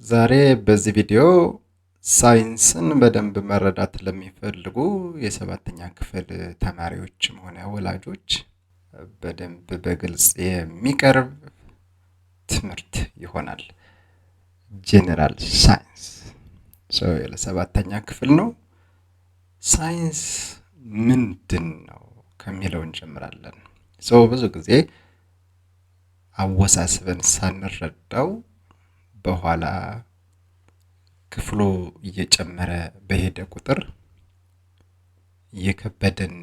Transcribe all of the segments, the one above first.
ዛሬ በዚህ ቪዲዮ ሳይንስን በደንብ መረዳት ለሚፈልጉ የሰባተኛ ክፍል ተማሪዎችም ሆነ ወላጆች በደንብ በግልጽ የሚቀርብ ትምህርት ይሆናል። ጄኔራል ሳይንስ ለሰባተኛ ክፍል ነው። ሳይንስ ምንድን ነው ከሚለው እንጀምራለን። ብዙ ጊዜ አወሳስበን ሳንረዳው በኋላ ክፍሉ እየጨመረ በሄደ ቁጥር እየከበደን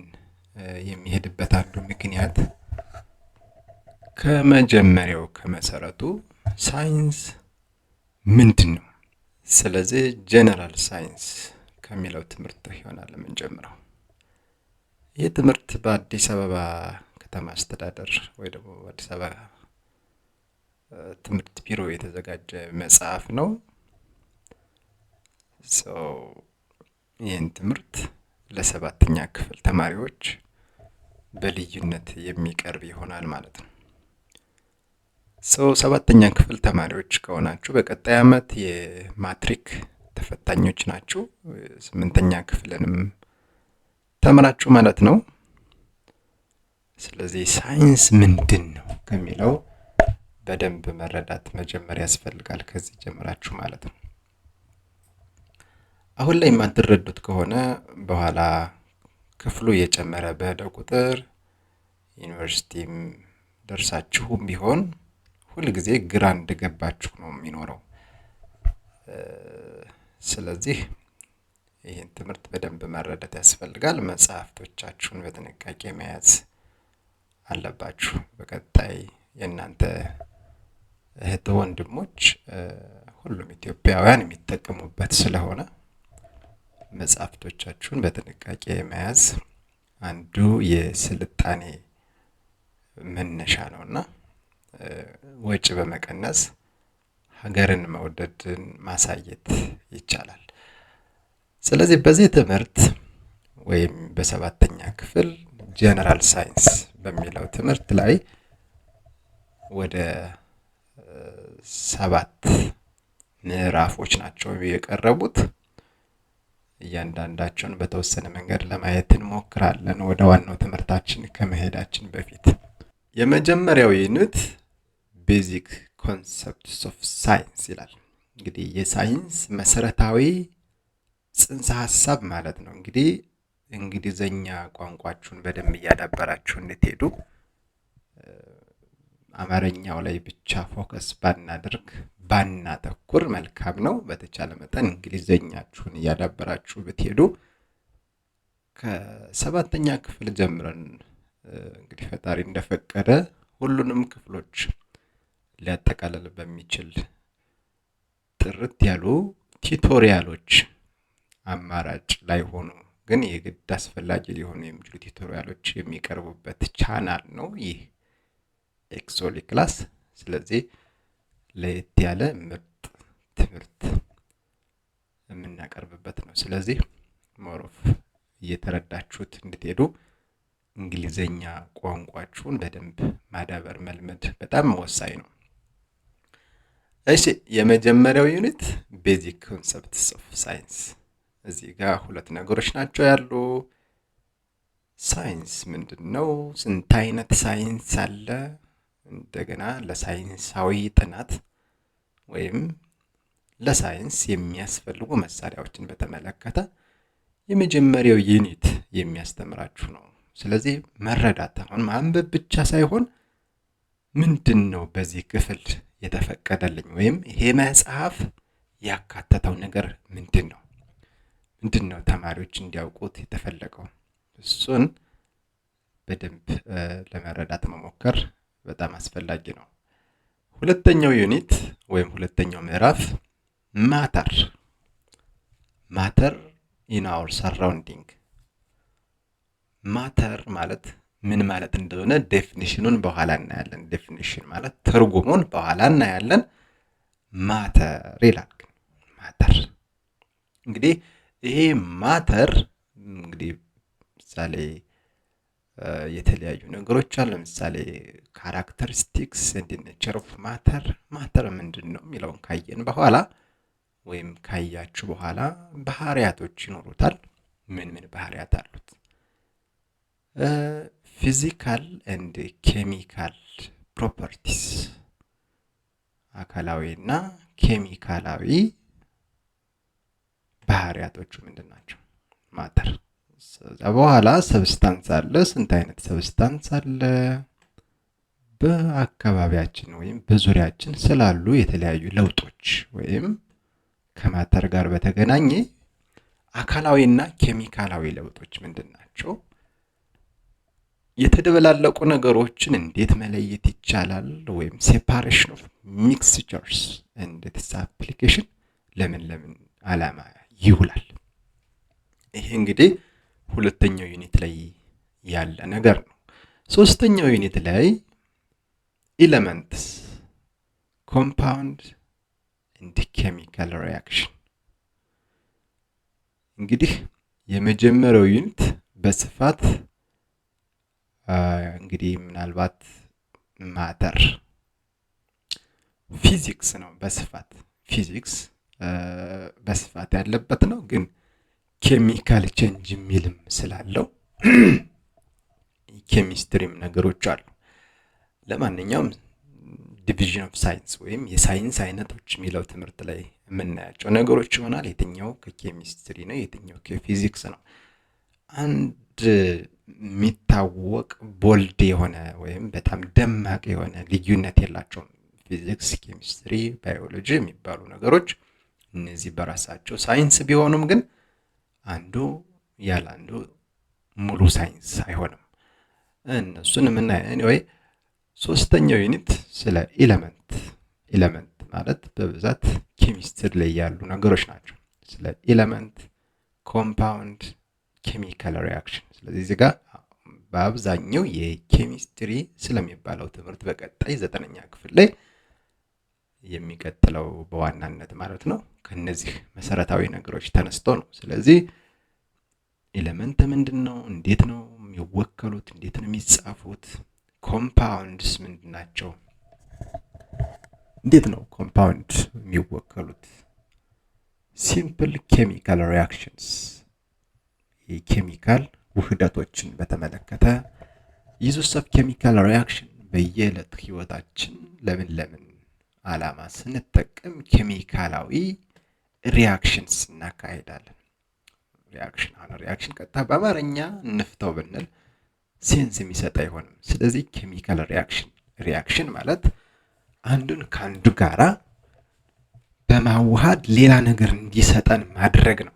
የሚሄድበት አንዱ ምክንያት ከመጀመሪያው ከመሰረቱ ሳይንስ ምንድን ነው? ስለዚህ ጄኔራል ሳይንስ ከሚለው ትምህርት ይሆናል የምንጀምረው። ይህ ትምህርት በአዲስ አበባ ከተማ አስተዳደር ወይ ደግሞ አዲስ አበባ ትምህርት ቢሮ የተዘጋጀ መጽሐፍ ነው። ይህን ትምህርት ለሰባተኛ ክፍል ተማሪዎች በልዩነት የሚቀርብ ይሆናል ማለት ነው። ሰባተኛ ክፍል ተማሪዎች ከሆናችሁ በቀጣይ ዓመት የማትሪክ ተፈታኞች ናችሁ። ስምንተኛ ክፍልንም ተምራችሁ ማለት ነው። ስለዚህ ሳይንስ ምንድን ነው ከሚለው በደንብ መረዳት መጀመር ያስፈልጋል። ከዚህ ጀምራችሁ ማለት ነው። አሁን ላይ የማትረዱት ከሆነ በኋላ ክፍሉ እየጨመረ በሄደ ቁጥር ዩኒቨርሲቲም ደርሳችሁም ቢሆን ሁል ጊዜ ግራ እንደገባችሁ ነው የሚኖረው። ስለዚህ ይህን ትምህርት በደንብ መረዳት ያስፈልጋል። መጽሐፍቶቻችሁን በጥንቃቄ መያዝ አለባችሁ። በቀጣይ የእናንተ እህት ወንድሞች ሁሉም ኢትዮጵያውያን የሚጠቀሙበት ስለሆነ መጽሐፍቶቻችሁን በጥንቃቄ መያዝ አንዱ የስልጣኔ መነሻ ነውና ወጪ በመቀነስ ሀገርን መውደድን ማሳየት ይቻላል። ስለዚህ በዚህ ትምህርት ወይም በሰባተኛ ክፍል ጄኔራል ሳይንስ በሚለው ትምህርት ላይ ወደ 7 ምዕራፎች ናቸው የቀረቡት። እያንዳንዳቸውን በተወሰነ መንገድ ለማየት እንሞክራለን ወደ ዋናው ትምህርታችን ከመሄዳችን በፊት። የመጀመሪያው ዩኒት ቤዚክ ኮንሰፕትስ ኦፍ ሳይንስ ይላል። እንግዲህ የሳይንስ መሰረታዊ ጽንሰ ሀሳብ ማለት ነው። እንግዲህ እንግሊዘኛ ቋንቋችሁን በደንብ እያዳበራችሁ እንድትሄዱ አማርኛው ላይ ብቻ ፎከስ ባናተኩር መልካም ነው። በተቻለ መጠን እንግሊዘኛችሁን እያዳበራችሁ ብትሄዱ ከሰባተኛ ክፍል ጀምረን እንግዲህ ፈጣሪ እንደፈቀደ ሁሉንም ክፍሎች ሊያጠቃልል በሚችል ጥርት ያሉ ቲዩቶሪያሎች አማራጭ ላይ ሆኑ ግን የግድ አስፈላጊ ሊሆኑ የሚችሉ ቲዩቶሪያሎች የሚቀርቡበት ቻናል ነው ይህ ኤክሶሊ ክላስ። ስለዚህ ለየት ያለ ምርጥ ትምህርት የምናቀርብበት ነው። ስለዚህ ሞሮፍ እየተረዳችሁት እንድትሄዱ እንግሊዘኛ ቋንቋችሁን በደንብ ማዳበር መልመድ በጣም ወሳኝ ነው። እሺ፣ የመጀመሪያው ዩኒት ቤዚክ ኮንሰፕትስ ኦፍ ሳይንስ። እዚህ ጋር 2 ነገሮች ናቸው ያሉ። ሳይንስ ምንድን ነው? ስንት አይነት ሳይንስ አለ? እንደገና ለሳይንሳዊ ጥናት ወይም ለሳይንስ የሚያስፈልጉ መሳሪያዎችን በተመለከተ የመጀመሪያው ዩኒት የሚያስተምራችሁ ነው። ስለዚህ መረዳት አሁን ማንበብ ብቻ ሳይሆን ምንድን ነው በዚህ ክፍል የተፈቀደልኝ ወይም ይሄ መጽሐፍ ያካተተው ነገር ምንድን ነው ተማሪዎች እንዲያውቁት የተፈለገው፣ እሱን በደንብ ለመረዳት መሞከር በጣም አስፈላጊ ነው። ሁለተኛው ዩኒት ወይም ሁለተኛው ምዕራፍ ማተር ኢን አወር ሰራውንዲንግ። ማተር ማለት ምን ማለት እንደሆነ ዴፊኒሽኑን በኋላ እናያለን። ዴፊኒሽን ማለት ትርጉሙን በኋላ እናያለን። ማተር ይላል። ማተር እንግዲህ ይሄ ማተር እንግዲህ ምሳሌ የተለያዩ ነገሮች አሉ። ለምሳሌ ካራክተሪስቲክስ ኤንድ ኔቸር ኦፍ ማተር ምንድን ነው የሚለውን ካየን በኋላ ወይም ካያችሁ በኋላ ባህሪያቶች ይኖሩታል። ምን ባህሪያት አሉት? ፊዚካል ኤንድ ኬሚካል ፕሮፐርቲስ፣ አካላዊና ኬሚካላዊ ባህሪያቶቹ ምንድን ናቸው? ማተር። ከዛ በኋላ ሰብስታንስ አለ። ስንት አይነት ሰብስታንስ አለ? በአካባቢያችን ወይም በዙሪያችን ስላሉ የተለያዩ ለውጦች ወይም ከማተር ጋር በተገናኘ አካላዊና ኬሚካላዊ ለውጦች ምንድን ናቸው? የተደበላለቁ ነገሮችን እንዴት መለየት ይቻላል? ወይም ሴፓሬሽን ኦፍ ሚክስቸርስ ኤንድ ኢትስ አፕሊኬሽን ለምን ዓላማ ይውላል? ይሄ እንግዲህ ሁለተኛው ዩኒት ላይ ያለ ነገር ነው። ሶስተኛው ዩኒት ላይ ኤሌመንትስ ኮምፓውንድ ኤንድ ኬሚካል ሪአክሽን። እንግዲህ የመጀመሪያው ዩኒት በስፋት እንግዲህ ምናልባት ማተር ፊዚክስ ነው። በስፋት ፊዚክስ በስፋት ያለበት ነው። ግን ኬሚካል ቼንጅ የሚልም ስላለው ኬሚስትሪም ነገሮች አሉ። ለማንኛውም ዲቪዥን ኦፍ ሳይንስ ወይም የሳይንስ አይነቶች የሚለው ትምህርት ላይ የምናያቸው ነገሮች ይሆናል። የትኛው ከኬሚስትሪ ነው፣ የትኛው ከፊዚክስ ነው። አንድ የሚታወቅ ቦልድ የሆነ ወይም በጣም ደማቅ የሆነ ልዩነት የላቸውም። ፊዚክስ፣ ኬሚስትሪ፣ ባዮሎጂ የሚባሉ ነገሮች እነዚህ በራሳቸው ሳይንስ ቢሆኑም ግን አንዱ ያለ አንዱ ሙሉ ሳይንስ አይሆንም። እነሱን የምናየው ኤኒዌይ። ሶስተኛው ዩኒት ስለ ኤሌመንት ማለት በብዛት ኬሚስትሪ ላይ ያሉ ነገሮች ናቸው። ስለ ኤሌመንት፣ ኮምፓውንድ፣ ኬሚካል ሪአክሽን። ስለዚህ እዚህ ጋር በአብዛኛው የኬሚስትሪ ስለሚባለው ትምህርት በቀጣይ 9ኛ ክፍል ላይ የሚቀጥለው በዋናነት ማለት ነው ከነዚህ መሰረታዊ ነገሮች ተነስቶ ነው። ስለዚህ ኤሌመንት ምንድነው? እንዴት ነው የሚወከሉት? እንዴት ነው የሚጻፉት? ኮምፓውንድስ ምንድናቸው? እንዴት ነው ኮምፓውንድ የሚወከሉት? ሲምፕል ኬሚካል ሪአክሽንስ፣ የኬሚካል ውህደቶችን በተመለከተ ዩዝስ ኦፍ ኬሚካል ሪአክሽን፣ በየዕለት ህይወታችን ለምን ዓላማ ስንጠቀም ኬሚካላዊ ሪአክሽንስ እናካሄዳለን። ሪአክሽን ቀጥታ በአማርኛ እንፍተው ብንል ሴንስ የሚሰጥ አይሆንም። ስለዚህ ኬሚካል ሪአክሽን ማለት አንዱን ከአንዱ ጋራ በማዋሃድ ሌላ ነገር እንዲሰጠን ማድረግ ነው።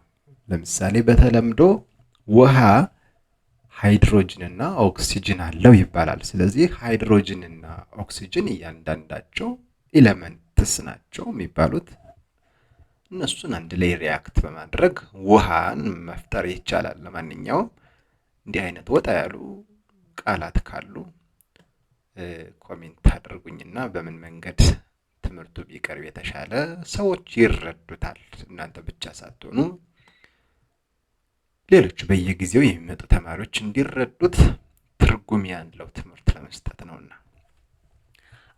ለምሳሌ በተለምዶ ውሃ ሃይድሮጅን እና ኦክሲጅን አለው ይባላል። ስለዚህ ሃይድሮጅን እና ኦክሲጅን እያንዳንዳቸው ኤሌመንትስ ናቸው የሚባሉት። እነሱን አንድ ላይ ሪአክት በማድረግ ውሃን መፍጠር ይቻላል። ለማንኛውም እንዲህ አይነት ወጣ ያሉ ቃላት ካሉ ኮሜንት አድርጉኝና በምን መንገድ ትምህርቱ ቢቀርብ የተሻለ ሰዎች ይረዱታል፣ እናንተ ብቻ ሳትሆኑ ሌሎች በየጊዜው የሚመጡ ተማሪዎች እንዲረዱት ትርጉም ያለው ትምህርት ለመስጠት ነውና።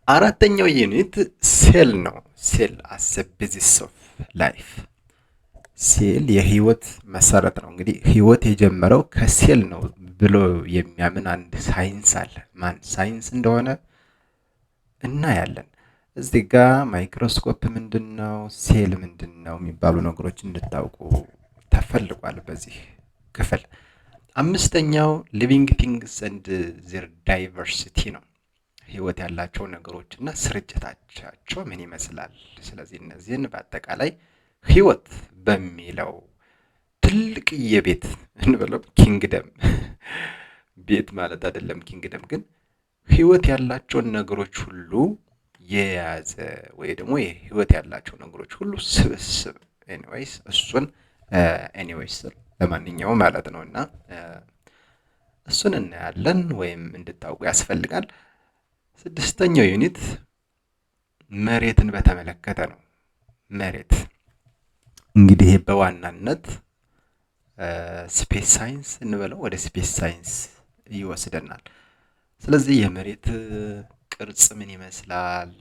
አራተኛው ዩኒት ሴል ነው። ሴል አስ ኤ ቤዚስ ኦፍ ላይፍ። ሴል የህይወት መሰረት ነው። እንግዲህ ህይወት የጀመረው ከሴል ነው ብሎ የሚያምን አንድ ሳይንስ አለ። ማን ሳይንስ እንደሆነ እናያለን። እዚህ ጋር ማይክሮስኮፕ ምንድነው፣ ሴል ምንድነው የሚባሉ ነገሮች እንድታውቁ ተፈልጓል በዚህ ክፍል። አምስተኛው ሊቪንግ ቲንግስ ኤንድ ዜር ዳይቨርሲቲ ነው። ህይወት ያላቸው ነገሮችና ስርጭታቸው ምን ይመስላል። ስለዚህ እነዚህን በአጠቃላይ ህይወት በሚለው ትልቅዬ ቤት እንበለው፣ ኪንግደም ቤት ማለት አይደለም ኪንግደም፣ ግን ህይወት ያላቸውን ነገሮች ሁሉ የያዘ ወይ ደግሞ የህይወት ያላቸው ነገሮች ሁሉ ስብስብ። ኤኒዌይስ እሱን ለማንኛውም ማለት ነውና እሱን እናያለን ወይም እንድታውቁ ያስፈልጋል። ስድስተኛው ዩኒት መሬትን በተመለከተ ነው። መሬት እንግዲህ በዋናነት ስፔስ ሳይንስ እንበለው ወደ ስፔስ ሳይንስ ይወስደናል። ስለዚህ የመሬት ቅርጽ ምን ይመስላል፣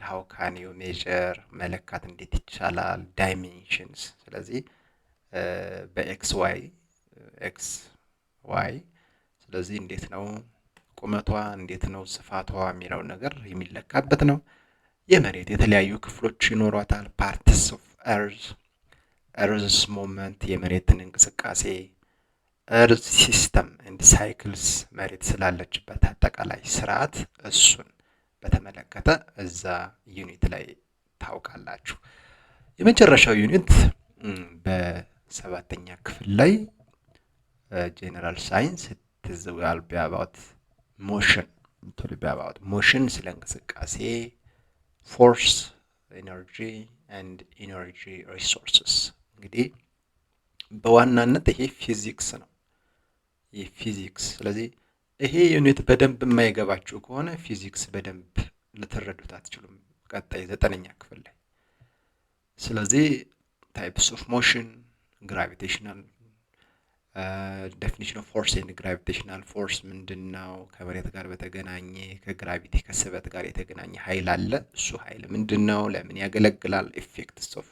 ሃው ካን ዩ ሜዠር መለካት እንዴት ይቻላል? ዳይሜንሽንስ ስለዚህ በኤክስ ዋይ ስለዚህ እንዴት ነው ቁመቷ እንዴት ነው ስፋቷ የሚለው ነገር የሚለካበት ነው። የመሬት የተለያዩ ክፍሎች ይኖሯታል። ፓርትስ ኦፍ ኤርዝ ሞመንት የመሬትን እንቅስቃሴ ኤርዝ ሲስተም ኤንድ ሳይክልስ መሬት ስላለችበት አጠቃላይ ስርዓት እሱን በተመለከተ እዛ ዩኒት ላይ ታውቃላችሁ። የመጨረሻው ዩኒት በሰባተኛ ክፍል ላይ ጄነራል ሳይንስ ትዝዋል ቢያባውት ሞሽን ስለ እንቅስቃሴ ፎርስ ኤነርጂ ኤንድ ኢነርጂ ሪሶርስስ እንግዲህ በዋናነት ይሄ ፊዚክስ ነው። ይሄ ፊዚክስ ስለዚህ ይሄ ዩኒት በደንብ የማይገባችሁ ከሆነ ፊዚክስ በደንብ ልትረዱት አትችሉም ቀጣይ 9ኛ ክፍል ላይ። ስለዚህ ታይፕስ ኦፍ ሞሽን ግራቪቴሽናል ዴፊኒሽን ኦፍ ፎርስ ኤንድ ግራቪቴሽናል ፎርስ ምንድነው? ከመሬት ጋር በተገናኘ ከግራቪቲ ከስበት ጋር የተገናኘ ኃይል አለ። እሱ ኃይል ምንድነው? ለምን ያገለግላል? ኢፌክትስ ኦፍ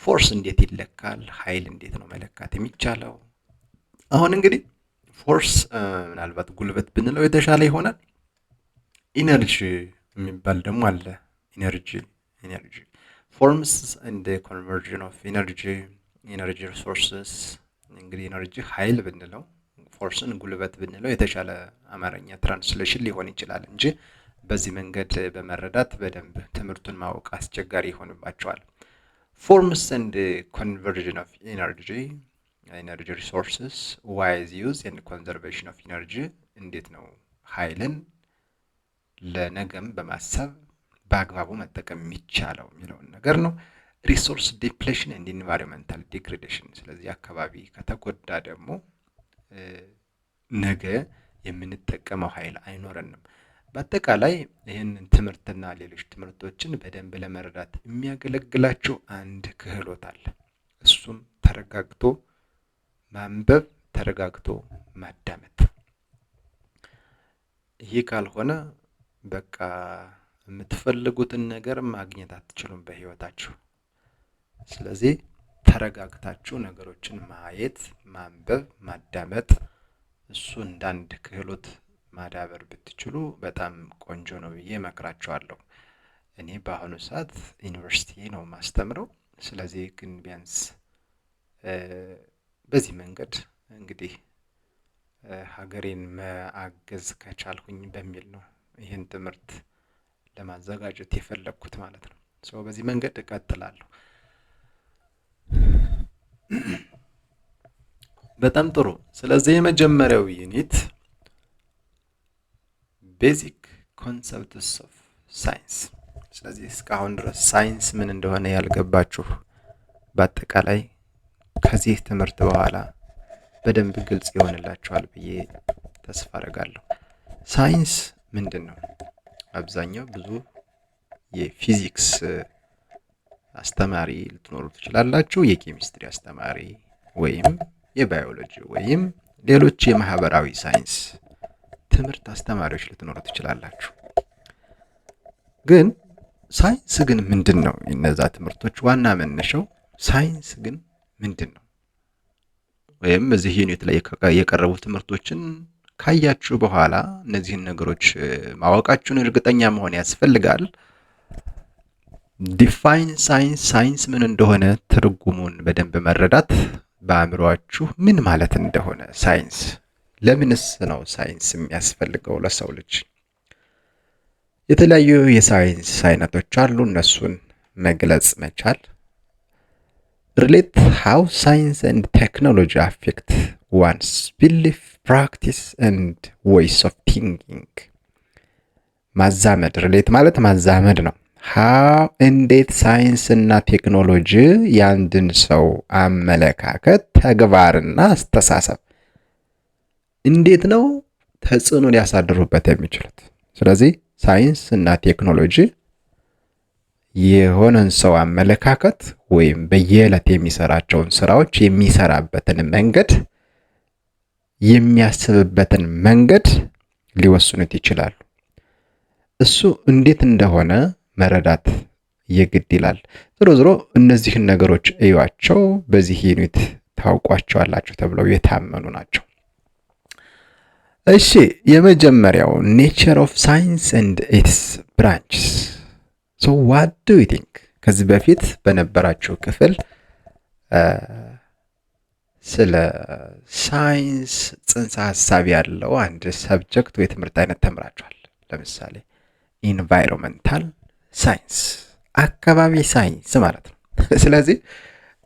ፎርስ እንዴት ይለካል? ኃይል እንዴት ነው መለካት የሚቻለው? አሁን እንግዲህ ፎርስ ምናልባት ጉልበት ብንለው የተሻለ ይሆናል። ኢነርጂ የሚባል ደግሞ አለ። ኢነርጂ ፎርምስ ኤንድ ኮንቨርዥን ኦፍ ኢነርጂ ሪሶርስስ እንግዲህ ኢነርጂ ኃይል ብንለው ፎርስን ጉልበት ብንለው የተሻለ አማርኛ ትራንስሌሽን ሊሆን ይችላል እንጂ በዚህ መንገድ በመረዳት በደንብ ትምህርቱን ማወቅ አስቸጋሪ ይሆንባቸዋል። ፎርምስ ኤንድ ኮንቨርዥን ኦፍ ኢነርጂ ሪሶርስስ ዋይዝ ዩዝ ኤንድ ኮንዘርቬሽን ኦፍ ኢነርጂ እንዴት ነው ኃይልን ለነገም በማሰብ በአግባቡ መጠቀም የሚቻለው የሚለውን ነገር ነው። ሪሶርስ ዲፕሌሽን ኤንድ ኢንቫይሮንመንታል ዲግሬዴሽን ስለዚህ አካባቢ ከተጎዳ ደግሞ ነገ የምንጠቀመው ኃይል አይኖረንም። በአጠቃላይ ይህንን ትምህርትና ሌሎች ትምህርቶችን በደንብ ለመረዳት የሚያገለግላችሁ አንድ ክህሎት አለ። እሱም ተረጋግቶ ማንበብ፣ ተረጋግቶ ማዳመጥ። ይህ ካልሆነ በቃ የምትፈልጉትን ነገር ማግኘት አትችሉም በህይወታችሁ። ስለዚህ ተረጋግታችሁ ነገሮችን ማየት፣ ማንበብ፣ ማዳመጥ እሱ እንዳንድ ክህሎት ማዳበር ብትችሉ በጣም ቆንጆ ነው ብዬ እመክራችኋለሁ። እኔ በአሁኑ ሰዓት ዩኒቨርሲቲ ነው ማስተምረው። ስለዚህ ግን ቢያንስ በዚህ መንገድ እንግዲህ ሀገሬን ማገዝ ከቻልኩኝ በሚል ነው ይህን ትምህርት ለማዘጋጀት የፈለኩት ማለት ነው። በዚህ መንገድ እቀጥላለሁ። በጣም ጥሩ። ስለዚህ የመጀመሪያው ዩኒት ቤዚክ ኮንሰፕትስ ኦፍ ሳይንስ። ስለዚህ እስካሁን ድረስ ሳይንስ ምን እንደሆነ ያልገባችሁ በአጠቃላይ ከዚህ ትምህርት በኋላ በደንብ ግልጽ ይሆንላችኋል ብዬ ተስፋ አደርጋለሁ። ሳይንስ ምንድን ነው? አብዛኛው ብዙ የፊዚክስ አስተማሪ ልትኖሩ ትችላላችሁ፣ የኬሚስትሪ አስተማሪ ወይም የባዮሎጂ ወይም ሌሎች የማህበራዊ ሳይንስ ትምህርት አስተማሪዎች ልትኖሩ ትችላላችሁ። ግን ሳይንስ ግን ምንድን ነው? እነዛ ትምህርቶች ዋና መነሻው ሳይንስ ግን ምንድን ነው? ወይም እዚህ ዩኒት ላይ የቀረቡ ትምህርቶችን ካያችሁ በኋላ እነዚህን ነገሮች ማወቃችሁን እርግጠኛ መሆን ያስፈልጋል። ዲፋይን ሳይንስ ምን እንደሆነ ትርጉሙን በደንብ መረዳት፣ በአእምሮአችሁ ምን ማለት እንደሆነ ሳይንስ፣ ለምንስ ነው ሳይንስ የሚያስፈልገው ለሰው ልጅ? የተለያዩ የሳይንስ አይነቶች አሉ፣ እነሱን መግለጽ መቻል። ሪሌት ሃው ሳይንስ ኤንድ ቴክኖሎጂ አፌክት ዋንስ ቢሊፍ ፕራክቲስ ኤንድ ዌይስ ኦፍ ቲንኪንግ። ማዛመድ፣ ሪሌት ማለት ማዛመድ ነው። ሃው እንዴት ሳይንስ እና ቴክኖሎጂ የአንድን ሰው አመለካከት፣ ተግባርና አስተሳሰብ እንዴት ነው ተጽዕኖ ሊያሳድሩበት የሚችሉት? ስለዚህ ሳይንስ እና ቴክኖሎጂ የሆነን ሰው አመለካከት ወይም በየዕለት የሚሰራቸውን ስራዎች የሚሰራበትን መንገድ፣ የሚያስብበትን መንገድ ሊወስኑት ይችላሉ። እሱ እንዴት እንደሆነ መረዳት የግድ ይላል። ዞሮ ዞሮ እነዚህን ነገሮች እዩዋቸው፣ በዚህ ዩኒት ታውቋቸዋላችሁ ተብለው የታመኑ ናቸው። እሺ የመጀመሪያው ኔቸር ኦፍ ሳይንስ ኤንድ ኢትስ ብራንችስ። ሶ ዋት ዱ ዩ ቲንክ? ከዚህ በፊት በነበራችሁ ክፍል ስለ ሳይንስ ጽንሰ ሀሳብ ያለው አንድ ሰብጀክት ወይ ትምህርት አይነት ተምራችኋል። ለምሳሌ ኢንቫይሮንመንታል ሳይንስ፣ አካባቢ ሳይንስ ማለት ነው። ስለዚህ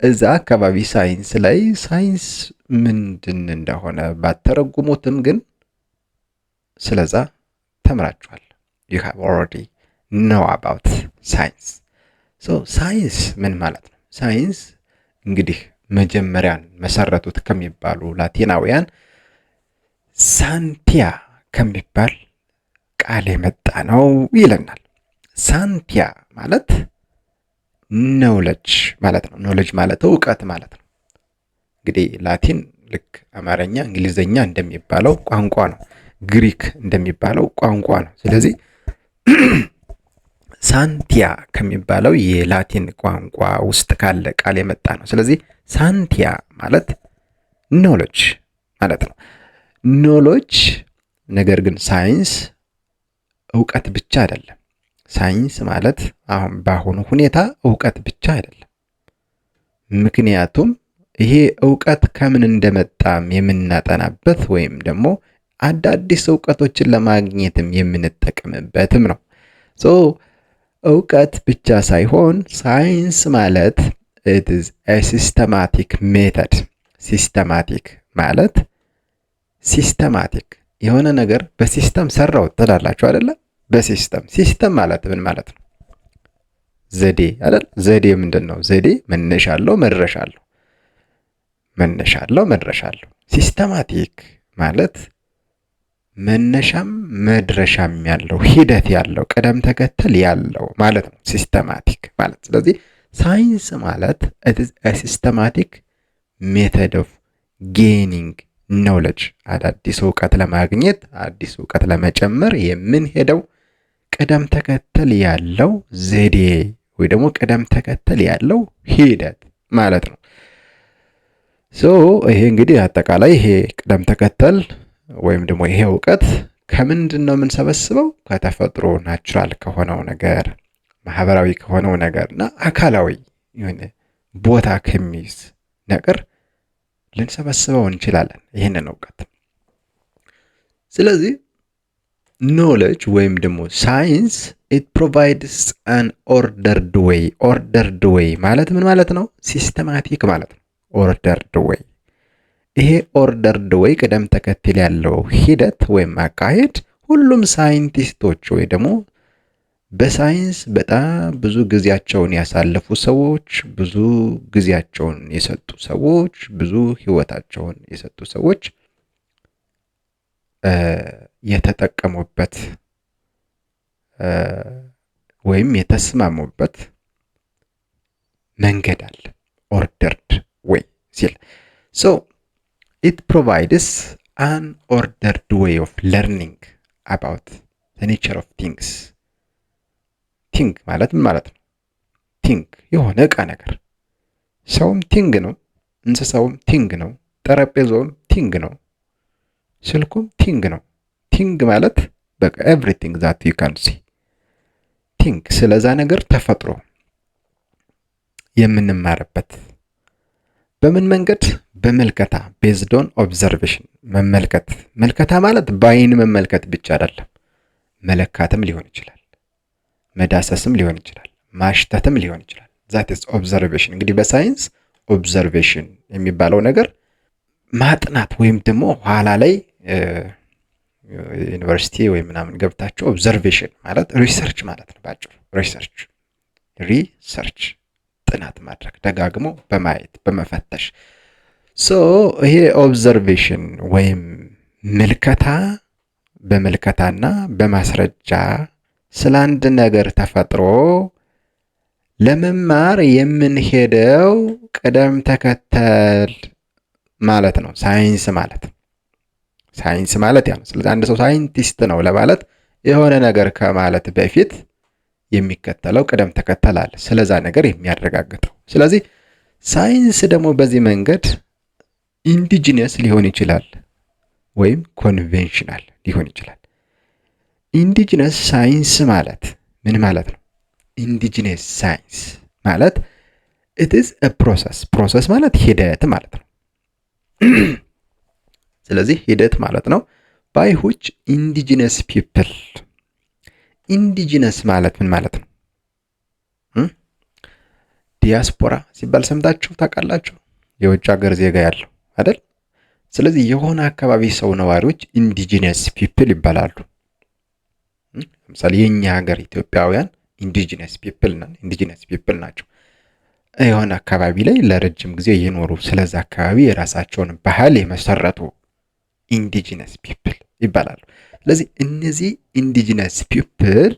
እዛ አካባቢ ሳይንስ ላይ ሳይንስ ምንድን እንደሆነ ባተረጉሙትም ግን ስለዛ ተምራችኋል። you have already know about science. so ሳይንስ ምን ማለት ነው? ሳይንስ እንግዲህ መጀመሪያን መሰረቱት ከሚባሉ ላቲናውያን ሳንቲያ ከሚባል ቃል የመጣ ነው ይለናል። ሳንቲያ ማለት ኖሌጅ ማለት ነው። ኖሌጅ ማለት እውቀት ማለት ነው። እንግዲህ ላቲን ልክ አማርኛ፣ እንግሊዘኛ እንደሚባለው ቋንቋ ነው። ግሪክ እንደሚባለው ቋንቋ ነው። ስለዚህ ሳንቲያ ከሚባለው የላቲን ቋንቋ ውስጥ ካለ ቃል የመጣ ነው። ስለዚህ ሳንቲያ ማለት ኖሌጅ ማለት ነው። ኖሌጅ ነገር ግን ሳይንስ እውቀት ብቻ አይደለም። ሳይንስ ማለት አሁን በአሁኑ ሁኔታ እውቀት ብቻ አይደለም። ምክንያቱም ይሄ እውቀት ከምን እንደመጣም የምናጠናበት ወይም ደግሞ አዳዲስ እውቀቶችን ለማግኘትም የምንጠቀምበትም ነው። ሶ እውቀት ብቻ ሳይሆን ሳይንስ ማለት it is a systematic method. ሲስተማቲክ ማለት ሲስተማቲክ የሆነ ነገር በሲስተም ሰራው ትላላችሁ አይደለ? በሲስተም ሲስተም ማለት ምን ማለት ነው? ዘዴ አይደል? ዘዴ ምንድነው? ዘዴ መነሻ አለው መድረሻ አለው። መነሻ አለው መድረሻ አለው። ሲስተማቲክ ማለት መነሻም መድረሻም ያለው ሂደት ያለው ቅደም ተከተል ያለው ማለት ነው ሲስተማቲክ ማለት። ስለዚህ ሳይንስ ማለት it is a systematic method of gaining knowledge። አዳዲስ እውቀት ለማግኘት አዲስ እውቀት ለመጨመር የምንሄደው ቅደም ተከተል ያለው ዘዴ ወይ ደግሞ ቅደም ተከተል ያለው ሂደት ማለት ነው። ሶ ይሄ እንግዲህ አጠቃላይ ይሄ ቅደም ተከተል ወይም ደግሞ ይሄ እውቀት ከምንድን ነው የምንሰበስበው? ከተፈጥሮ ናቹራል ከሆነው ነገር፣ ማህበራዊ ከሆነው ነገር እና አካላዊ የሆነ ቦታ ከሚይዝ ነገር ልንሰበስበው እንችላለን ይህንን እውቀት። ስለዚህ ኖሌጅ ወይም ደግሞ ሳይንስ it provides an ordered way። ordered way ማለት ምን ማለት ነው? ሲስተማቲክ ማለት ነው። ordered way ይሄ ኦርደርድ ወይ ቅደም ተከተል ያለው ሂደት ወይም አካሄድ ሁሉም ሳይንቲስቶች ወይ ደግሞ በሳይንስ በጣም ብዙ ጊዜያቸውን ያሳለፉ ሰዎች፣ ብዙ ጊዜያቸውን የሰጡ ሰዎች፣ ብዙ ህይወታቸውን የሰጡ ሰዎች የተጠቀሙበት ወይም የተስማሙበት መንገድ አለ። ኦርደርድ ወይ ሲል so it provides an ordered way of learning about the nature of things. think ማለት ምን ማለት ነው? think የሆነ ዕቃ ነገር፣ ሰውም ቲንግ ነው፣ እንስሳውም ቲንግ ነው፣ ጠረጴዛውም ቲንግ ነው፣ ስልኩም ቲንግ ነው። ቲንግ ማለት በቃ everything that you can see think ስለዛ ነገር ተፈጥሮ የምንማርበት በምን መንገድ? በመልከታ based on observation። መመልከት፣ መልከታ ማለት በአይን መመልከት ብቻ አይደለም። መለካትም ሊሆን ይችላል፣ መዳሰስም ሊሆን ይችላል፣ ማሽተትም ሊሆን ይችላል። that is observation። እንግዲህ በሳይንስ observation የሚባለው ነገር ማጥናት ወይም ደግሞ ኋላ ላይ ዩኒቨርሲቲ ወይ ምናምን ገብታችሁ observation ማለት ሪሰርች ማለት ነው። ባጭሩ ሪሰርች ጥናት ማድረግ፣ ደጋግሞ በማየት በመፈተሽ። ሶ ይሄ ኦብዘርቬሽን ወይም ምልከታ በምልከታና በማስረጃ ስለ አንድ ነገር ተፈጥሮ ለመማር የምንሄደው ቅደም ተከተል ማለት ነው ሳይንስ ማለት። ሳይንስ ማለት ያ ነው። ስለዚህ አንድ ሰው ሳይንቲስት ነው ለማለት የሆነ ነገር ከማለት በፊት የሚከተለው ቅደም ተከተል አለ፣ ስለዛ ነገር የሚያረጋግጠው። ስለዚህ ሳይንስ ደግሞ በዚህ መንገድ ኢንዲጂነስ ሊሆን ይችላል ወይም ኮንቬንሽናል ሊሆን ይችላል። ኢንዲጂነስ ሳይንስ ማለት ምን ማለት ነው? ኢንዲጂነስ ሳይንስ ማለት it is a ፕሮሰስ ማለት ሂደት ማለት ነው። ስለዚህ ሂደት ማለት ነው by which indigenous people ኢንዲጂነስ ማለት ምን ማለት ነው? ዲያስፖራ ሲባል ሰምታችሁ ታውቃላችሁ? የውጭ ሀገር ዜጋ ያለው አይደል? ስለዚህ የሆነ አካባቢ ሰው ነዋሪዎች ኢንዲጂነስ ፒፕል ይባላሉ። ለምሳሌ የኛ ሀገር ኢትዮጵያውያን ኢንዲጂነስ ፒፕል ናቸው። የሆነ አካባቢ ላይ ለረጅም ጊዜ የኖሩ ስለዛ አካባቢ የራሳቸውን ባህል የመሰረቱ ኢንዲጂነስ ፒፕል ይባላሉ። ስለዚህ እነዚህ ኢንዲጂነስ ፒፕል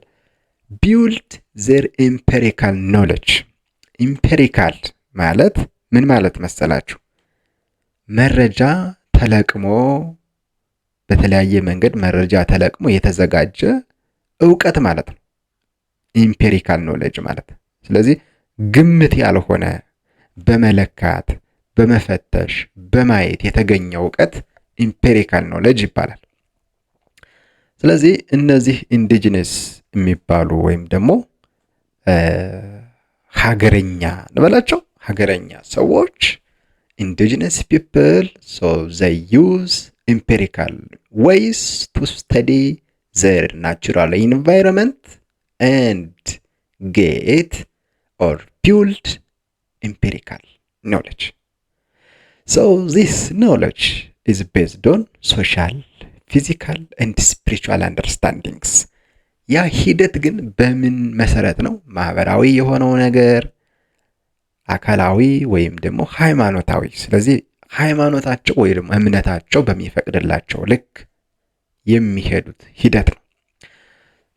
ቢውልድ ዘር ኤምፔሪካል ኖሌጅ። ኢምፔሪካል ማለት ምን ማለት መሰላችሁ? መረጃ ተለቅሞ በተለያየ መንገድ መረጃ ተለቅሞ የተዘጋጀ እውቀት ማለት ነው ኢምፔሪካል ኖሌጅ ማለት። ስለዚህ ግምት ያልሆነ በመለካት በመፈተሽ በማየት የተገኘ እውቀት ኢምፔሪካል ኖሌጅ ይባላል። ስለዚህ እነዚህ ኢንዲጂነስ የሚባሉ ወይም ደግሞ ሀገረኛ እንበላቸው ሀገረኛ ሰዎች indigenous people, so they use empirical ways to study their natural environment and get or build empirical knowledge. So this knowledge is based on social, physical and spiritual understandings. ያ ሂደት ግን በምን መሰረት ነው? ማህበራዊ የሆነው ነገር አካላዊ ወይም ደግሞ ሃይማኖታዊ። ስለዚህ ሃይማኖታቸው ወይ ደግሞ እምነታቸው በሚፈቅድላቸው ልክ የሚሄዱት ሂደት ነው።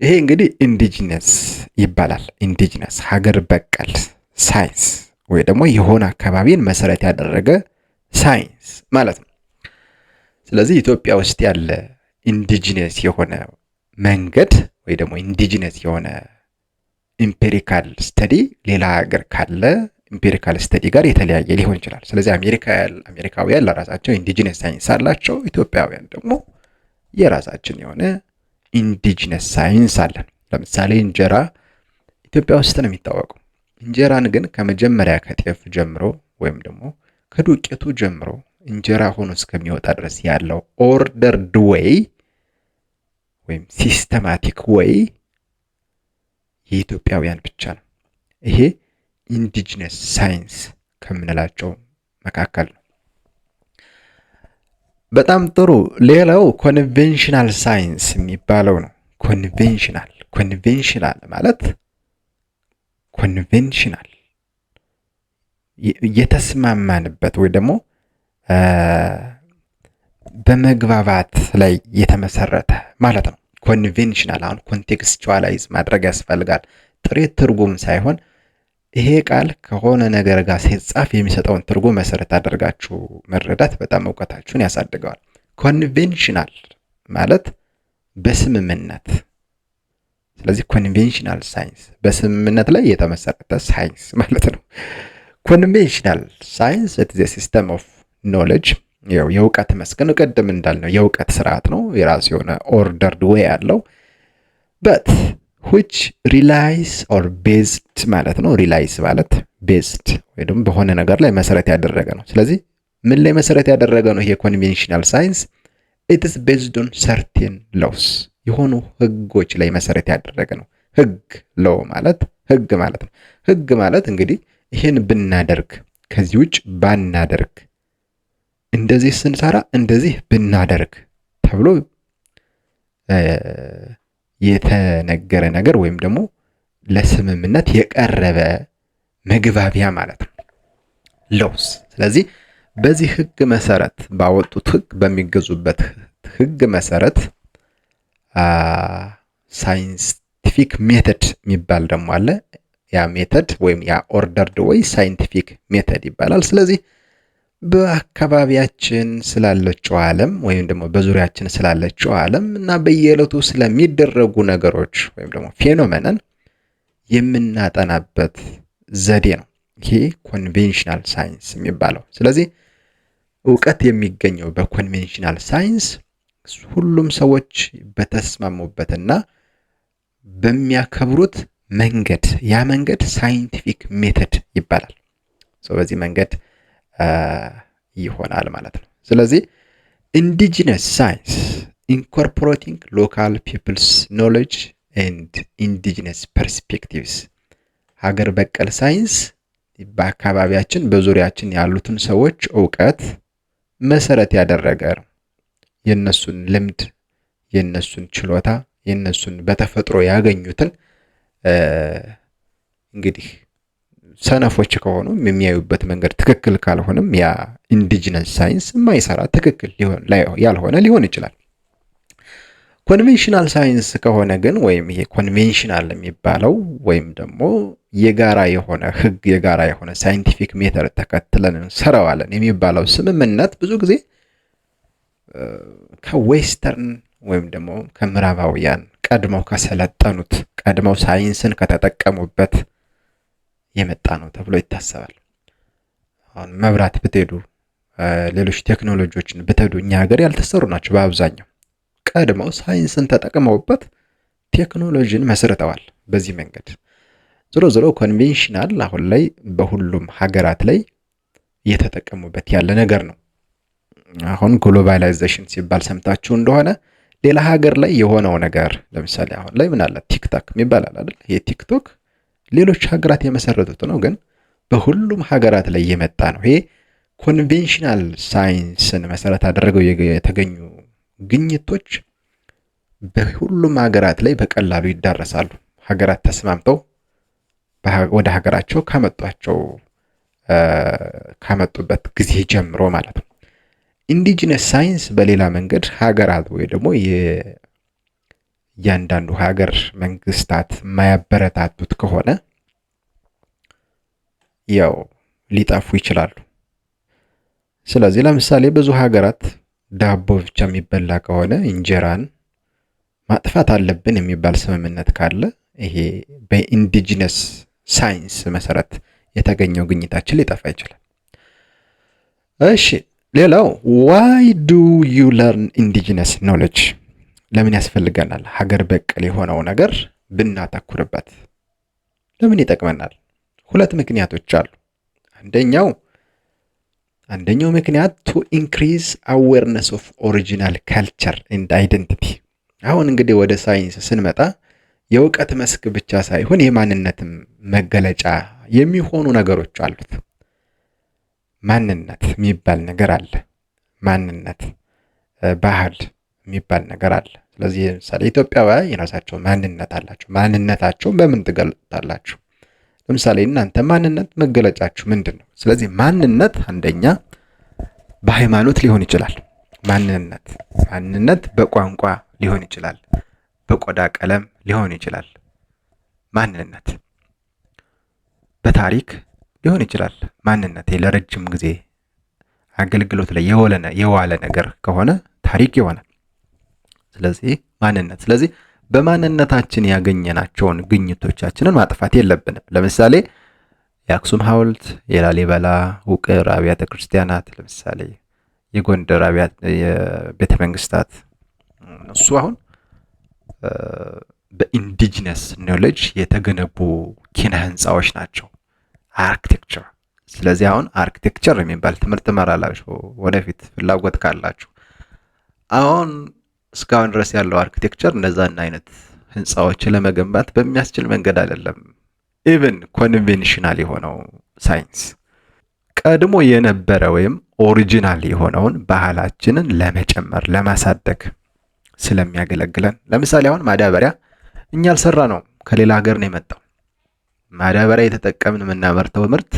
ይሄ እንግዲህ ኢንዲጂነስ ይባላል። ኢንዲጂነስ ሀገር በቀል ሳይንስ ወይ ደግሞ የሆነ አካባቢን መሰረት ያደረገ ሳይንስ ማለት ነው። ስለዚህ ኢትዮጵያ ውስጥ ያለ ኢንዲጂነስ የሆነ መንገድ ወይ ደግሞ ኢንዲጂነስ የሆነ ኢምፔሪካል ስተዲ ሌላ ሀገር ካለ ኢምፔሪካል ስተዲ ጋር የተለያየ ሊሆን ይችላል። ስለዚህ አሜሪካውያን ለራሳቸው ኢንዲጂነስ ሳይንስ አላቸው። ኢትዮጵያውያን ደግሞ የራሳችን የሆነ ኢንዲጂነስ ሳይንስ አለን። ለምሳሌ እንጀራ ኢትዮጵያ ውስጥ ነው የሚታወቀው። እንጀራን ግን ከመጀመሪያ ከጤፍ ጀምሮ ወይም ደግሞ ከዱቄቱ ጀምሮ እንጀራ ሆኖ እስከሚወጣ ድረስ ያለው ኦርደርድ ዌይ ወይም ሲስተማቲክ ዌይ የኢትዮጵያውያን ብቻ ነው። ይሄ ኢንዲጂነስ ሳይንስ ከምንላቸው መካከል ነው። በጣም ጥሩ። ሌላው ኮንቬንሽናል ሳይንስ የሚባለው ነው። ኮንቬንሽናል ማለት ኮንቬንሽናል የተስማማንበት ወይ ደግሞ በመግባባት ላይ የተመሰረተ ማለት ነው። ኮንቬንሽናል አሁን ኮንቴክስቹዋላይዝ ማድረግ ያስፈልጋል። ጥሬ ትርጉም ሳይሆን ይሄ ቃል ከሆነ ነገር ጋር ሲጻፍ የሚሰጠውን ትርጉም መሰረት አድርጋችሁ መረዳት በጣም እውቀታችሁን ያሳድገዋል። ኮንቬንሽናል ማለት በስምምነት። ስለዚህ ኮንቬንሽናል ሳይንስ በስምምነት ላይ የተመሰረተ ሳይንስ ማለት ነው። ኮንቬንሽናል ሳይንስ ኢዝ ኤ ሲስተም ኦፍ ኖሌጅ የእውቀት መስክ ነው። ቅድም እንዳልነው የእውቀት ስርዓት ነው። የራሱ የሆነ ኦርደርድ ዌይ አለው። በት which relies or based ማለት ነው። ሪላይስ ማለት ቤስድ ወይ ደግሞ በሆነ ነገር ላይ መሰረት ያደረገ ነው። ስለዚህ ምን ላይ መሰረት ያደረገ ነው? ይሄ ኮንቬንሽናል ሳይንስ it is based on certain laws የሆኑ ህጎች ላይ መሰረት ያደረገ ነው። ህግ ለው ማለት ህግ ማለት ነው። ህግ ማለት እንግዲህ ይሄን ብናደርግ ከዚህ ውጭ ባናደርግ እንደዚህ ስንሰራ እንደዚህ ብናደርግ ተብሎ የተነገረ ነገር ወይም ደግሞ ለስምምነት የቀረበ መግባቢያ ማለት ነው ሎስ። ስለዚህ በዚህ ህግ መሰረት ባወጡት ህግ በሚገዙበት ህግ መሰረት ሳይንቲፊክ ሜተድ የሚባል ደግሞ አለ። ያ ሜተድ ወይም ያ ኦርደርድ ወይ ሳይንቲፊክ ሜተድ ይባላል። ስለዚህ በአካባቢያችን ስላለችው ዓለም ወይም ደግሞ በዙሪያችን ስላለችው ዓለም እና በየዕለቱ ስለሚደረጉ ነገሮች ወይም ደግሞ ፌኖሜነን የምናጠናበት ዘዴ ነው። ይሄ ኮንቬንሽናል ሳይንስ የሚባለው። ስለዚህ እውቀት የሚገኘው በኮንቬንሽናል ሳይንስ ሁሉም ሰዎች በተስማሙበትና በሚያከብሩት መንገድ፣ ያ መንገድ ሳይንቲፊክ ሜተድ ይባላል። በዚህ መንገድ ይሆናል ማለት ነው። ስለዚህ ኢንዲጂነስ ሳይንስ ኢንኮርፖሬቲንግ ሎካል ፒፕልስ ኖሌጅ ኤንድ ኢንዲጂነስ ፐርስፔክቲቭስ፣ ሀገር በቀል ሳይንስ በአካባቢያችን በዙሪያችን ያሉትን ሰዎች እውቀት መሰረት ያደረገ ነው። የነሱን ልምድ፣ የነሱን ችሎታ፣ የነሱን በተፈጥሮ ያገኙትን እንግዲህ ሰነፎች ከሆኑ የሚያዩበት መንገድ ትክክል ካልሆነም ያ ኢንዲጂነስ ሳይንስ የማይሰራ ትክክል ያልሆነ ሊሆን ይችላል። ኮንቬንሽናል ሳይንስ ከሆነ ግን ወይም ይሄ ኮንቬንሽናል የሚባለው ወይም ደግሞ የጋራ የሆነ ህግ፣ የጋራ የሆነ ሳይንቲፊክ ሜተድ ተከትለን እንሰራዋለን የሚባለው ስምምነት ብዙ ጊዜ ከዌስተርን ወይም ደግሞ ከምዕራባውያን ቀድመው ከሰለጠኑት ቀድመው ሳይንስን ከተጠቀሙበት የመጣ ነው ተብሎ ይታሰባል። አሁን መብራት ብትሄዱ፣ ሌሎች ቴክኖሎጂዎችን ብትሄዱ እኛ ሀገር ያልተሰሩ ናቸው በአብዛኛው። ቀድመው ሳይንስን ተጠቅመውበት ቴክኖሎጂን መስርተዋል በዚህ መንገድ። ዞሮ ዞሮ ኮንቬንሽናል አሁን ላይ በሁሉም ሀገራት ላይ እየተጠቀሙበት ያለ ነገር ነው። አሁን ግሎባላይዜሽን ሲባል ሰምታችሁ እንደሆነ ሌላ ሀገር ላይ የሆነው ነገር ለምሳሌ አሁን ላይ ምን አለ ቲክቶክ የሚባል አለ አይደል? ይሄ ቲክቶክ ሌሎች ሀገራት የመሰረቱት ነው፣ ግን በሁሉም ሀገራት ላይ የመጣ ነው። ይሄ ኮንቬንሽናል ሳይንስን መሰረት አድርገው የተገኙ ግኝቶች በሁሉም ሀገራት ላይ በቀላሉ ይዳረሳሉ። ሀገራት ተስማምተው ወደ ሀገራቸው ካመጡበት ጊዜ ጀምሮ ማለት ነው። ኢንዲጂነስ ሳይንስ በሌላ መንገድ ሀገራት ወይ ደግሞ እያንዳንዱ ሀገር መንግስታት የማያበረታቱት ከሆነ ያው ሊጠፉ ይችላሉ። ስለዚህ ለምሳሌ ብዙ ሀገራት ዳቦ ብቻ የሚበላ ከሆነ እንጀራን ማጥፋት አለብን የሚባል ስምምነት ካለ ይሄ በኢንዲጂነስ ሳይንስ መሰረት የተገኘው ግኝታችን ሊጠፋ ይችላል። እሺ፣ ሌላው ዋይ ዱ ዩ ለርን ኢንዲጂነስ ኖሌጅ፣ ለምን ያስፈልገናል? ሀገር በቀል የሆነው ነገር ብናተኩርበት ለምን ይጠቅመናል? ሁለት ምክንያቶች አሉ። አንደኛው ምክንያት ቱ ኢንክሪዝ አዌርነስ ኦፍ ኦሪጂናል ካልቸር ኤንድ አይደንቲቲ። አሁን እንግዲህ ወደ ሳይንስ ስንመጣ የእውቀት መስክ ብቻ ሳይሆን የማንነትም መገለጫ የሚሆኑ ነገሮች አሉት። ማንነት የሚባል ነገር አለ። ማንነት፣ ባህል የሚባል ነገር አለ። ስለዚህ ለምሳሌ ኢትዮጵያውያን የራሳቸው ማንነት አላቸው። ማንነታቸውን በምን ትገልጣላችሁ? ለምሳሌ እናንተ ማንነት መገለጫችሁ ምንድን ነው? ስለዚህ ማንነት አንደኛ በሃይማኖት ሊሆን ይችላል። ማንነት በቋንቋ ሊሆን ይችላል። በቆዳ ቀለም ሊሆን ይችላል። ማንነት በታሪክ ሊሆን ይችላል። ማንነት ለረጅም ጊዜ አገልግሎት ላይ የዋለ ነገር ከሆነ ታሪክ ይሆናል። ስለዚህ ስለዚህ በማንነታችን ያገኘናቸውን ግኝቶቻችንን ማጥፋት የለብንም። ለምሳሌ የአክሱም ሐውልት፣ የላሊበላ ውቅር አብያተ ክርስቲያናት፣ ለምሳሌ የጎንደር ቤተ መንግስታት፣ እሱ አሁን በኢንዲጂነስ ኖሌጅ የተገነቡ ኪነ ህንፃዎች ናቸው። አርኪቴክቸር። ስለዚህ አሁን አርኪቴክቸር የሚባል ትምህርት ትማራላችሁ ወደፊት ፍላጎት ካላችሁ። አሁን እስካሁን ድረስ ያለው አርኪቴክቸር እንደዛን አይነት ህንፃዎችን ለመገንባት በሚያስችል መንገድ አይደለም። ኢቭን ኮንቬንሽናል የሆነው ሳይንስ ቀድሞ የነበረ ወይም ኦሪጂናል የሆነውን ባህላችንን ለመጨመር ለማሳደግ ስለሚያገለግለን፣ ለምሳሌ አሁን ማዳበሪያ እኛ አልሰራ ነው ከሌላ ሀገር ነው የመጣው። ማዳበሪያ የተጠቀምን የምናመርተው ምርት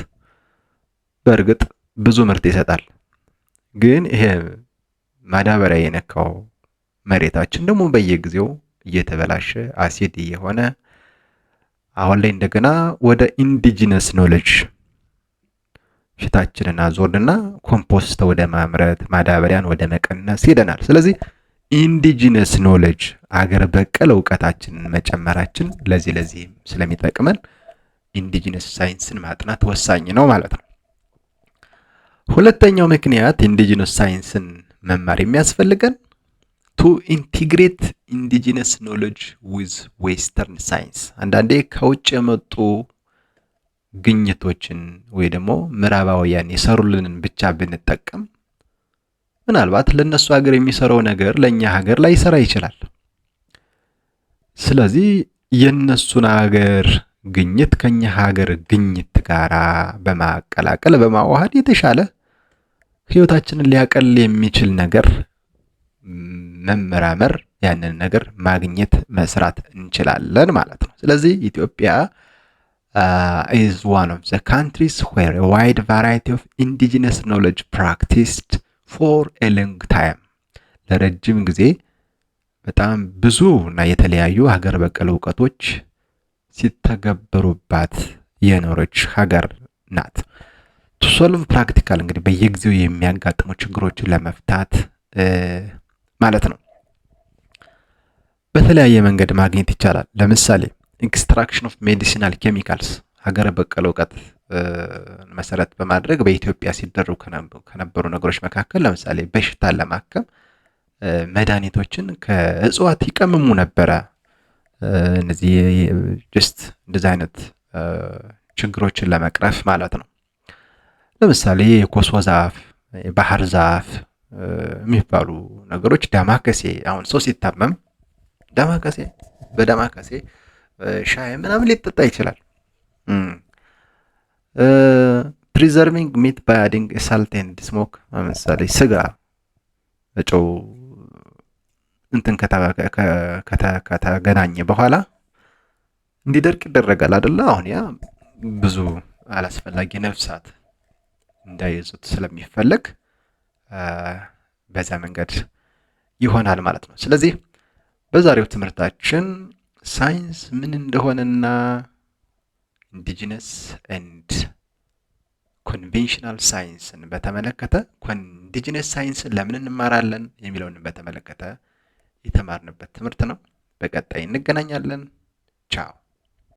በእርግጥ ብዙ ምርት ይሰጣል። ግን ይሄ ማዳበሪያ የነካው መሬታችን ደግሞ በየጊዜው እየተበላሸ አሲድ እየሆነ አሁን ላይ እንደገና ወደ ኢንዲጂነስ ኖሌጅ ፊታችንን አዞርንና ኮምፖስት ወደ ማምረት ማዳበሪያን ወደ መቀነስ ሄደናል። ስለዚህ ኢንዲጂነስ ኖሌጅ አገር በቀል እውቀታችንን መጨመራችን ለዚህም ስለሚጠቅመን ኢንዲጂነስ ሳይንስን ማጥናት ወሳኝ ነው ማለት ነው። ሁለተኛው ምክንያት ኢንዲጂነስ ሳይንስን መማር የሚያስፈልገን ቱ ኢንቲግሬት ኢንዲጂነስ ኖሌጅ ዊዝ ዌስተርን ሳይንስ። አንዳንዴ ከውጭ የመጡ ግኝቶችን ወይ ደግሞ ምዕራባውያን የሰሩልንን ብቻ ብንጠቀም ምናልባት ለነሱ ሀገር የሚሰራው ነገር ለኛ ሀገር ላይ ይሰራ ይችላል። ስለዚህ የነሱን ሀገር ግኝት ከኛ ሀገር ግኝት ጋራ በማቀላቀል በማዋሃድ የተሻለ ህይወታችንን ሊያቀል የሚችል ነገር መመራመር፣ ያንን ነገር ማግኘት መስራት እንችላለን ማለት ነው። ስለዚህ ኢትዮጵያ is one of the countries where a wide variety of indigenous knowledge practiced for a long time. ለረጅም ጊዜ በጣም ብዙ እና የተለያዩ ሀገር በቀል እውቀቶች ሲተገበሩባት የኖረች ሀገር ናት። to solve practical እንግዲህ በየጊዜው የሚያጋጥሙ ችግሮችን ለመፍታት ማለት ነው። በተለያየ መንገድ ማግኘት ይቻላል። ለምሳሌ ኤክስትራክሽን ኦፍ ሜዲሲናል ኬሚካልስ ሀገር በቀል እውቀት መሰረት በማድረግ በኢትዮጵያ ሲደረጉ ከነበሩ ነገሮች መካከል ለምሳሌ በሽታን ለማከም መድኃኒቶችን ከእጽዋት ይቀምሙ ነበረ። እነዚህ ጀስት እንደዚህ አይነት ችግሮችን ለመቅረፍ ማለት ነው። ለምሳሌ የኮሶ ዛፍ፣ የባህር ዛፍ የሚባሉ ነገሮች ዳማከሴ፣ አሁን ሰው ሲታመም በዳማከሴ ሻይ ምናምን ሊጠጣ ይችላል። ፕሪዘርቪንግ ሚት ባይ አዲንግ ሳልት ኤንድ ስሞክ፣ ለምሳሌ ስጋ በጨው እንትን ከተገናኘ በኋላ እንዲደርቅ ይደረጋል አይደለ? አሁን ያ ብዙ አላስፈላጊ ነፍሳት እንዳይዙት ስለሚፈለግ በዛ መንገድ ይሆናል ማለት ነው። ስለዚህ በዛሬው ትምህርታችን ሳይንስ ምን እንደሆነና ኢንዲጂነስ ኤንድ ኮንቬንሽናል ሳይንስን በተመለከተ ኢንዲጂነስ ሳይንስን ለምን እንማራለን የሚለውን በተመለከተ የተማርንበት ትምህርት ነው። በቀጣይ እንገናኛለን። ቻው።